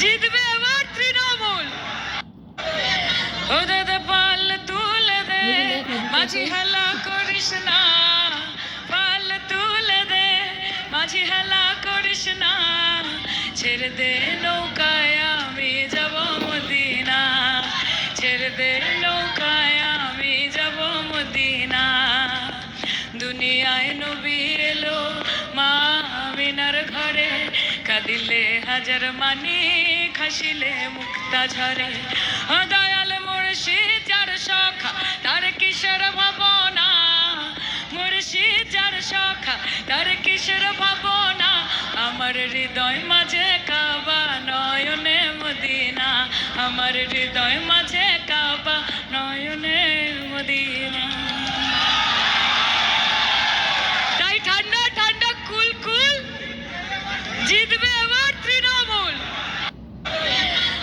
জিতবে এবার তৃণমূল। ও দাদা পাল তুলে দে, মাঝি হেলা করিস না, পাল তুলে দে, মাঝি হেলা করিস না, ছেড়ে দে নৌকায় আমি যাব মদিনা, ছেড়ে দে নৌকায় আমি যাব মদিনা। দুনিয়ায় নবী এলো মা আমিনার ঘরে, কাঁদিলে হাজার মানি খাসিলে মুক্তা ঝরে। ও দয়াল মুর্শিদ যার সখা তার কিশোর ভাবনা, মুর্শিদ যার সখা তার কিশোর ভাবনা, আমার হৃদয় মাঝে কাবা নয়নে মদিনা, আমার হৃদয় মাঝে কাবা নয়নে মদিনা।